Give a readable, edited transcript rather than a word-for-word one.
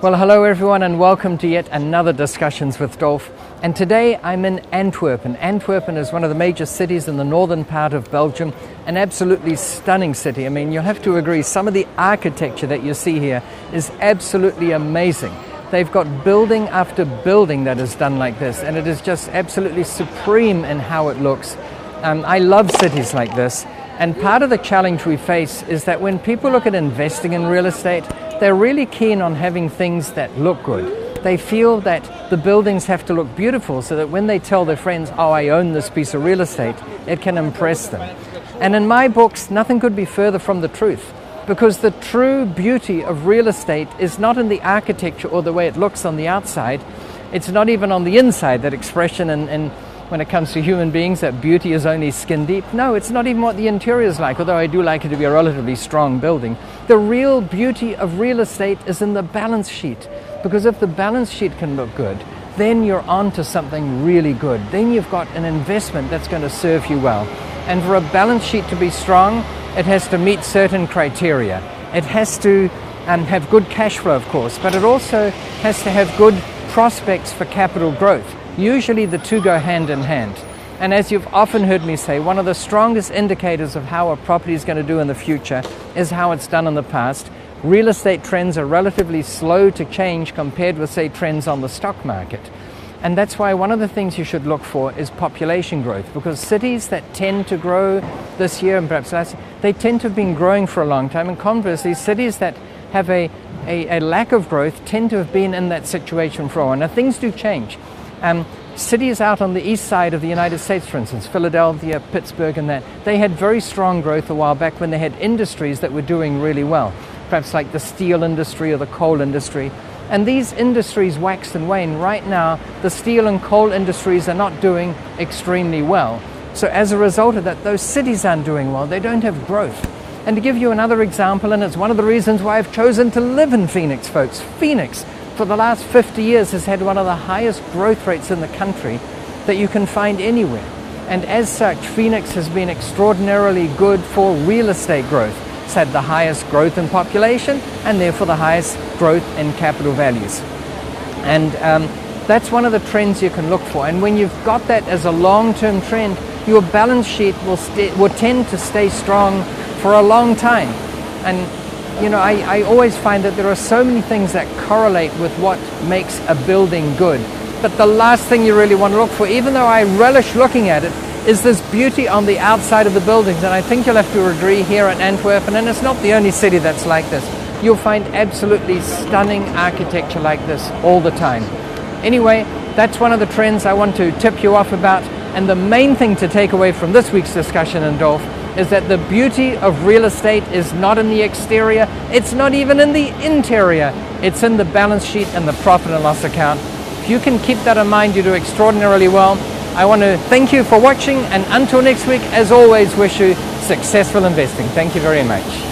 Well, hello everyone and welcome to yet another Discussions with Dolf. And today I'm in Antwerpen. Antwerpen is one of the major cities in the northern part of Belgium, an absolutely stunning city. I mean, you'll have to agree, some of the architecture that you see here is absolutely amazing. They've got building after building that is done like this, and it is just absolutely supreme in how it looks. I love cities like this, and part of the challenge we face is that when people look at investing in real estate, they're really keen on having things that look good. They feel that the buildings have to look beautiful so that when they tell their friends, oh, I own this piece of real estate, it can impress them. And in my books, nothing could be further from the truth, because the true beauty of real estate is not in the architecture or the way it looks on the outside. It's not even on the inside, that expression in when it comes to human beings, that beauty is only skin deep. No, it's not even what the interior is like, although I do like it to be a relatively strong building. The real beauty of real estate is in the balance sheet, because if the balance sheet can look good, then you're on to something really good. Then you've got an investment that's going to serve you well. And for a balance sheet to be strong, it has to meet certain criteria. It has to have good cash flow, of course, but it also has to have good prospects for capital growth. Usually the two go hand in hand. And as you've often heard me say, one of the strongest indicators of how a property is going to do in the future is how it's done in the past. Real estate trends are relatively slow to change compared with, say, trends on the stock market. And that's why one of the things you should look for is population growth, because cities that tend to grow this year and perhaps last year, they tend to have been growing for a long time. And conversely, cities that have a lack of growth tend to have been in that situation for a while. Now, things do change. Cities out on the east side of the United States, for instance, Philadelphia, Pittsburgh and that, they had very strong growth a while back when they had industries that were doing really well, perhaps like the steel industry or the coal industry. And these industries waxed and waned. Right now, the steel and coal industries are not doing extremely well. So as a result of that, those cities aren't doing well. They don't have growth. And to give you another example, and it's one of the reasons why I've chosen to live in Phoenix, folks. Phoenix, for the last 50 years, has had one of the highest growth rates in the country that you can find anywhere. And as such, Phoenix has been extraordinarily good for real estate growth. It's had the highest growth in population and therefore the highest growth in capital values. And that's one of the trends you can look for. And when you've got that as a long-term trend, your balance sheet will tend to stay strong for a long time. And you know, I always find that there are so many things that correlate with what makes a building good. But the last thing you really want to look for, even though I relish looking at it, is this beauty on the outside of the buildings. And I think you'll have to agree here at Antwerpen, and it's not the only city that's like this. You'll find absolutely stunning architecture like this all the time. Anyway, that's one of the trends I want to tip you off about. And the main thing to take away from this week's discussion in Dolf is that the beauty of real estate is not in the exterior, it's not even in the interior, it's in the balance sheet and the profit and loss account. If you can keep that in mind, you do extraordinarily well. I want to thank you for watching, and until next week, as always, wish you successful investing. Thank you very much.